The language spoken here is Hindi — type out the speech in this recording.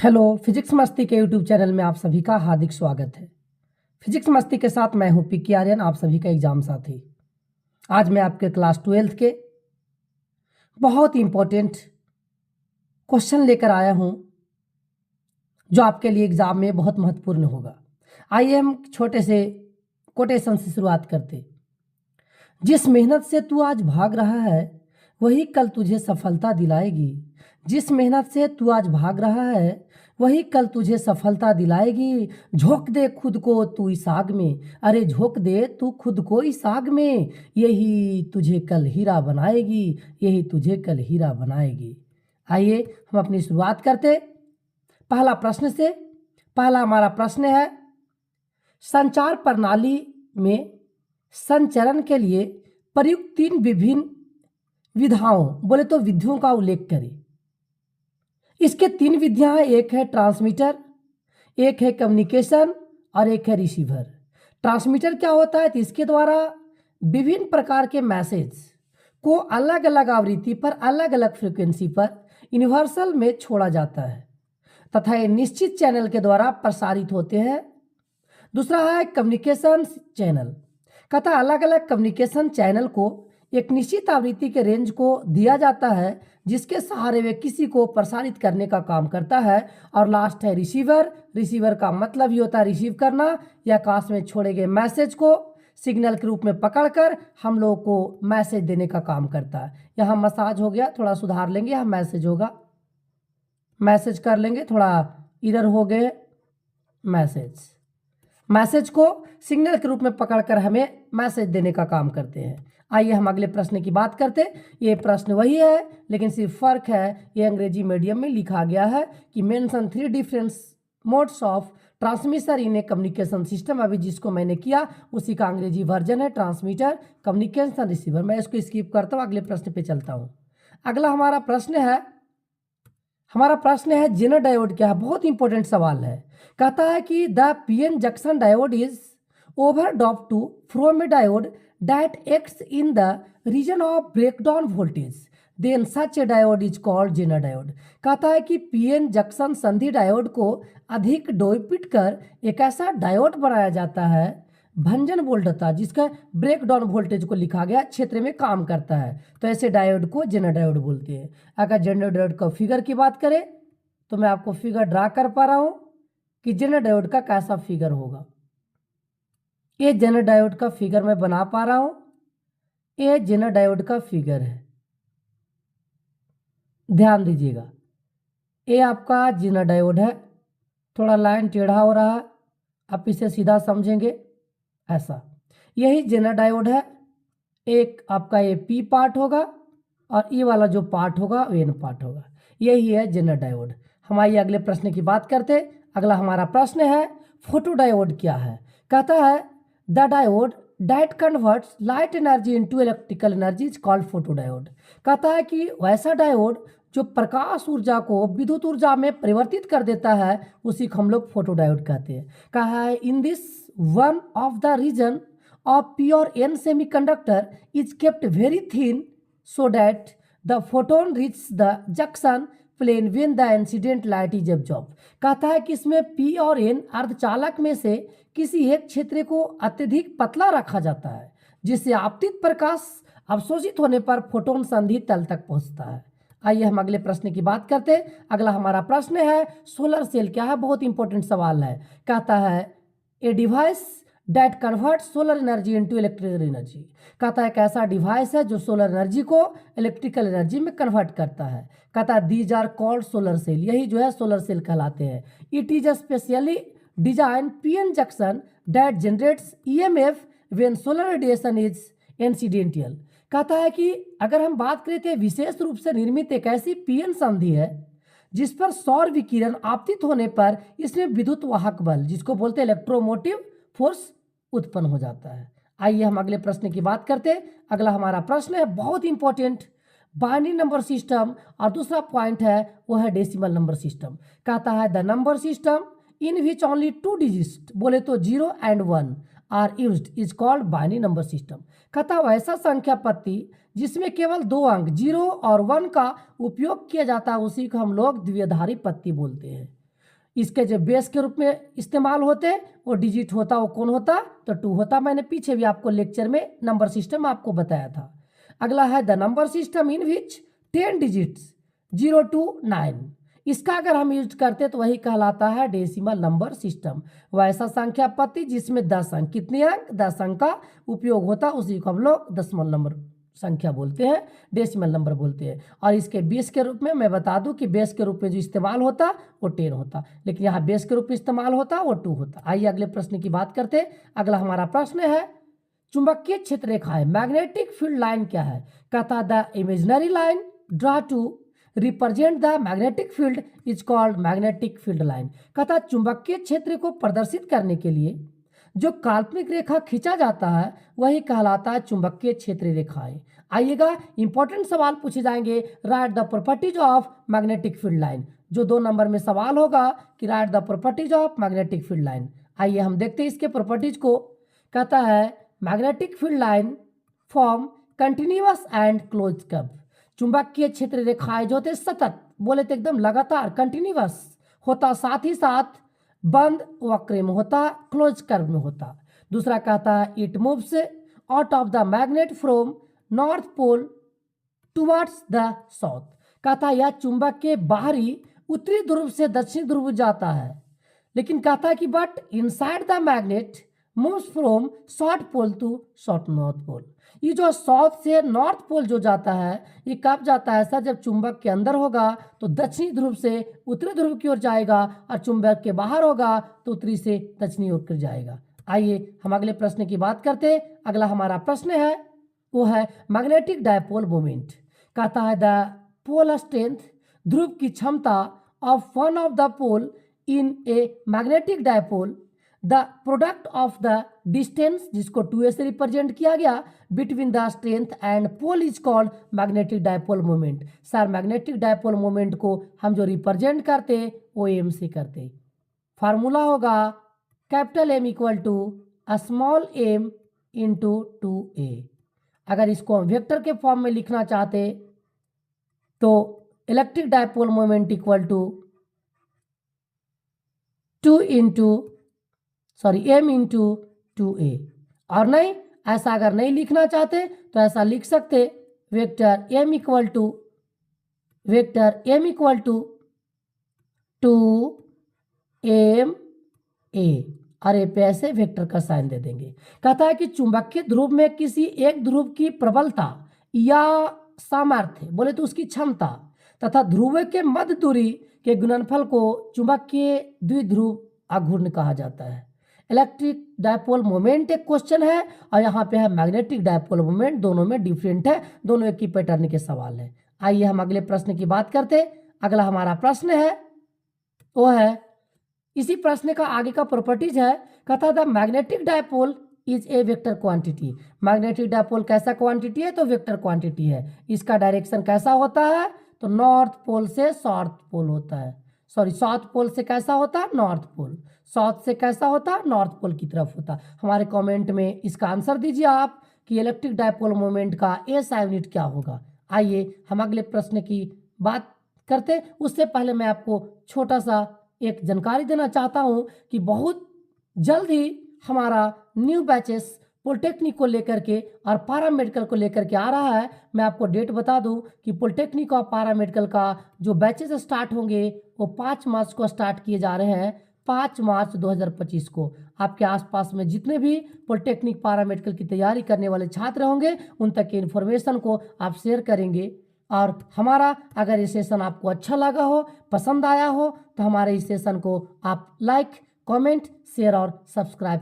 हेलो, फिजिक्स मस्ती के यूट्यूब चैनल में आप सभी का हार्दिक स्वागत है। फिजिक्स मस्ती के साथ मैं हूं पिक्की आर्यन, आप सभी का एग्जाम साथी। आज मैं आपके क्लास 12th के बहुत इंपॉर्टेंट क्वेश्चन लेकर आया हूं जो आपके लिए एग्जाम में बहुत महत्वपूर्ण होगा। आइए हम छोटे से कोटेशन से शुरुआत करते। जिस मेहनत से तू आज भाग रहा है वही कल तुझे सफलता दिलाएगी। जिस मेहनत से तू आज भाग रहा है वही कल तुझे सफलता दिलाएगी। झोंक दे खुद को तू इस आग में, अरे झोंक दे तू खुद को इस आग में, यही तुझे कल हीरा बनाएगी, यही तुझे कल हीरा बनाएगी। आइए हम अपनी शुरुआत करते पहला प्रश्न से। पहला हमारा प्रश्न है, संचार प्रणाली में संचरण के लिए प्रयुक्त 3 विभिन्न विधाओं बोले तो विधियों का उल्लेख करें। इसके 3 विधियां हैं, एक है ट्रांसमीटर, एक है कम्युनिकेशन और एक है रिसीवर। ट्रांसमीटर क्या होता है? तो इसके द्वारा विभिन्न प्रकार के मैसेज को अलग अलग आवृत्ति पर, अलग अलग फ्रीक्वेंसी पर यूनिवर्सल में छोड़ा जाता है तथा ये निश्चित चैनल के द्वारा प्रसारित होते हैं। दूसरा है कम्युनिकेशन चैनल। कहता अलग अलग कम्युनिकेशन चैनल को एक निश्चित आवृत्ति के रेंज को दिया जाता है जिसके सहारे वे किसी को प्रसारित करने का काम करता है। और लास्ट है रिसीवर। रिसीवर का मतलब ही होता है रिसीव करना या आकाश में छोड़े गए मैसेज को सिग्नल के रूप में पकड़कर हम लोगों को मैसेज देने का काम करता है। यहाँ मसाज हो गया, थोड़ा सुधार लेंगे, यहाँ मैसेज होगा, मैसेज कर लेंगे, थोड़ा इधर हो गए मैसेज। मैसेज को सिग्नल के रूप में पकड़कर हमें मैसेज देने का काम करते हैं। आइए हम अगले प्रश्न की बात करते। ये प्रश्न वही है लेकिन सिर्फ फर्क है, ये अंग्रेजी मीडियम में लिखा गया है कि mention 3 different modes of transmission in A communication system. अभी जिसको मैंने किया उसी का अंग्रेजी वर्जन है, ट्रांसमीटर, कम्युनिकेशन, रिसीवर। मैं इसको स्किप करता हूँ, अगले प्रश्न पे चलता हूँ। अगला हमारा प्रश्न है जेनर डायोड क्या है? बहुत इंपॉर्टेंट सवाल है। कहता है कि the PN junction diode is overdope to from a diode that acts in the region of breakdown voltage, then such a diode is called Zener diode। कहता है कि पीएन जंक्शन संधि डायोड को अधिक डोपिट कर एक ऐसा डायोड बनाया जाता है भंजन वोल्टता जिसका ब्रेकडाउन वोल्टेज को लिखा गया क्षेत्र में काम करता है, तो ऐसे डायोड को जेनर डायोड बोलते हैं। अगर जेनर डायोड का फिगर की बात करें तो मैं आपको फिगर ड्रा कर पा रहा हूं कि जेनर डायोड का कैसा फिगर होगा। ये जेनर डायोड का फिगर मैं बना पा रहा हूं, ये जेनर डायोड का फिगर है, ध्यान दीजिएगा। ये आपका जेनर डायोड है, थोड़ा लाइन टेढ़ा हो रहा है, आप इसे सीधा समझेंगे ऐसा। यही जेनर डायोड है। एक आपका ये पी पार्ट होगा और ये वाला जो पार्ट होगा वो एन पार्ट होगा, यही है जेनर डायोड। हम आइए अगले प्रश्न की बात करते। अगला हमारा प्रश्न है फोटो डायोड क्या है? कहता है the diode that converts light energy into electrical energy is called photodiode। कहता है कि वैसा डायोड जो प्रकाश ऊर्जा को विद्युत ऊर्जा में परिवर्तित कर देता है उसी को हम लोग फोटोडायोड कहते हैं। कहा है in this one of the region of P और N semiconductor is kept very thin so that the photon reach the junction plane when the incident light is absorb. कहता है कि इसमें पी और एन अर्धचालक में से किसी एक क्षेत्र को अत्यधिक पतला रखा जाता है जिससे आपतित प्रकाश अवशोषित होने पर फोटोन संधि तल तक पहुंचता है। आइए हम अगले प्रश्न की बात करते हैं। अगला हमारा प्रश्न है सोलर सेल क्या है? बहुत इंपॉर्टेंट सवाल है। कहता है a device that convert solar energy into electrical energy. कहता है एक ऐसा डिवाइस है जो सोलर एनर्जी को इलेक्ट्रिकल एनर्जी में कन्वर्ट करता है। कहता है these are called solar cell, यही जो है सोलर सेल कहलाते हैं। It is specially design PN junction that generates EMF when solar radiation is incidental. कहता है कि अगर हम बात करें तो विशेष रूप से निर्मित एक ऐसी पीएन संधि है जिस पर सौर विकिरण आपतित होने पर इसमें विद्युत वाहक बल जिसको बोलते हैं इलेक्ट्रोमोटिव फोर्स उत्पन्न हो जाता है। आइए हम अगले प्रश्न की बात करते हैं। अगला हमारा प्रश्न है बहुत इंपॉर्टेंट बाइनरी नंबर सिस्टम और दूसरा पॉइंट है वो है डेसिमल नंबर सिस्टम। कहता है the number system in which only 2 digit बोले तो 0 and 1 are used is called binary number system. कहता है ऐसा संख्या पत्ती जिसमें केवल 2 अंक 0 और 1 का उपयोग किया जाता है उसी को हम लोग द्विआधारी पत्ती बोलते हैं। इसके जो बेस के रूप में इस्तेमाल होते वो डिजिट होता वो कौन होता, तो 2 होता। मैंने पीछे भी आपको लेक्चर में नंबर सिस्टम आपको बताया था। अगला है the number system in which 10 digits 0 to 9, इसका अगर हम यूज करते तो वही कहलाता है डेसिमल नंबर सिस्टम। वैसा संख्या पद्धति जिसमें 10 अंक, कितने अंक, 10 अंक का उपयोग होता, उसी को हम लोग दशमलव नंबर संख्या बोलते हैं, डेसिमल नंबर बोलते हैं। और इसके बेस के रूप में मैं बता दूं कि बेस के रूप में जो इस्तेमाल होता वो 10 होता, लेकिन यहाँ बेस के रूप में इस्तेमाल होता वो 2 होता। आइए अगले प्रश्न की बात करते हैं। अगला हमारा प्रश्न है चुंबकीय क्षेत्र रेखा है, मैग्नेटिक फील्ड लाइन क्या है। कहता the imaginary line draw to represent the magnetic field is called magnetic field line. कहता चुंबकीय क्षेत्र को प्रदर्शित करने के लिए जो काल्पनिक रेखा खींचा जाता है वही कहलाता है चुंबकीय क्षेत्र रेखाएं। आइएगा इंपॉर्टेंट सवाल पूछे जाएंगे, right the properties of magnetic field line. जो 2 नंबर में सवाल होगा कि right the properties of magnetic field line. आइए हम देखते हैं इसके प्रॉपर्टीज को। कहता है magnetic field line form continuous and close curve. चुंबकीय क्षेत्र रेखाएं जो होते सतत, बोले तो एकदम लगातार, कंटिन्यूअस होता, साथ ही साथ बंद वक्र में होता, क्लोज कर्व में होता। दूसरा कहता है it moves out of the magnet from north pole towards the south. कहता है यह चुंबक के बाहरी उत्तरी ध्रुव से दक्षिणी ध्रुव जाता है, लेकिन कहता है कि but inside the magnet moves from south pole to south north pole. ये जो साउथ से नॉर्थ पोल जो जाता है ये कब जाता है सर, जब चुंबक के अंदर होगा तो दक्षिणी ध्रुव से उत्तरी ध्रुव की ओर जाएगा, और चुंबक के बाहर होगा तो उत्तरी से दक्षिणी ओर कर जाएगा। आइए हम अगले प्रश्न की बात करते हैं। अगला हमारा प्रश्न है वो है मैग्नेटिक डायपोल मोमेंट। कहता है द पोल स्ट्रेंथ, ध्रुव की क्षमता of one of the pole in a magnetic dipole, the product of the distance जिसको 2a से रिप्रेजेंट किया गया between the strength and pole is called magnetic dipole moment. Sir magnetic dipole moment को हम जो रिप्रेजेंट करते वो एम से करते। फार्मूला होगा capital M equal to small M into 2a। अगर इसको हम वेक्टर के फॉर्म में लिखना चाहते तो electric dipole moment equal to 2 into m into 2a। और नहीं, ऐसा अगर नहीं लिखना चाहते तो ऐसा लिख सकते vector m equal to 2ma, और ए पे ऐसे वेक्टर का साइन दे देंगे। कहता है कि चुंबकीय ध्रुव में किसी एक ध्रुव की प्रबलता या सामर्थ्य, बोले तो उसकी क्षमता, तथा ध्रुव के मध्य दूरी के गुणनफल को चुंबकीय द्विध्रुव आघूर्ण कहा जाता है। इलेक्ट्रिक डायपोल मोमेंट एक क्वेश्चन है और यहाँ पे है मैग्नेटिक डायपोल मोमेंट, दोनों में डिफरेंट है, दोनों एक ही पैटर्न के सवाल है। आइए हम अगले प्रश्न की बात करते। अगला हमारा प्रश्न है वो है इसी प्रश्न का आगे का प्रॉपर्टीज है। कहता था magnetic dipole is a vector quantity. Magnetic dipole कैसा क्वांटिटी है, तो वेक्टर क्वांटिटी है। इसका डायरेक्शन कैसा होता है, तो नॉर्थ पोल से साउथ पोल होता है, सॉरी साउथ पोल से कैसा होता है, नॉर्थ पोल, साउथ से कैसा होता है, नॉर्थ पोल की तरफ होता। हमारे कमेंट में इसका आंसर दीजिए आप कि इलेक्ट्रिक डायपोल मोमेंट का SI यूनिट क्या होगा। आइए हम अगले प्रश्न की बात करते। उससे पहले मैं आपको छोटा सा एक जानकारी देना चाहता हूं कि बहुत जल्द ही हमारा न्यू बैचेस पॉलिटेक्निक को लेकर के और पारा मेडिकल को लेकर के आ रहा है। मैं आपको डेट बता दूं कि पॉलिटेक्निक और पारा मेडिकल का जो बैचेस स्टार्ट होंगे वो 5 मार्च को स्टार्ट किए जा रहे हैं, 5 मार्च 2025 को। आपके आसपास में जितने भी पॉलिटेक्निक पारा मेडिकल की तैयारी करने वाले छात्र होंगे उन तक के इन्फॉर्मेशन को आप शेयर करेंगे। और हमारा अगर ये सेशन आपको अच्छा लगा हो, पसंद आया हो, तो हमारे इस सेशन को आप लाइक, कमेंट, शेयर और सब्सक्राइब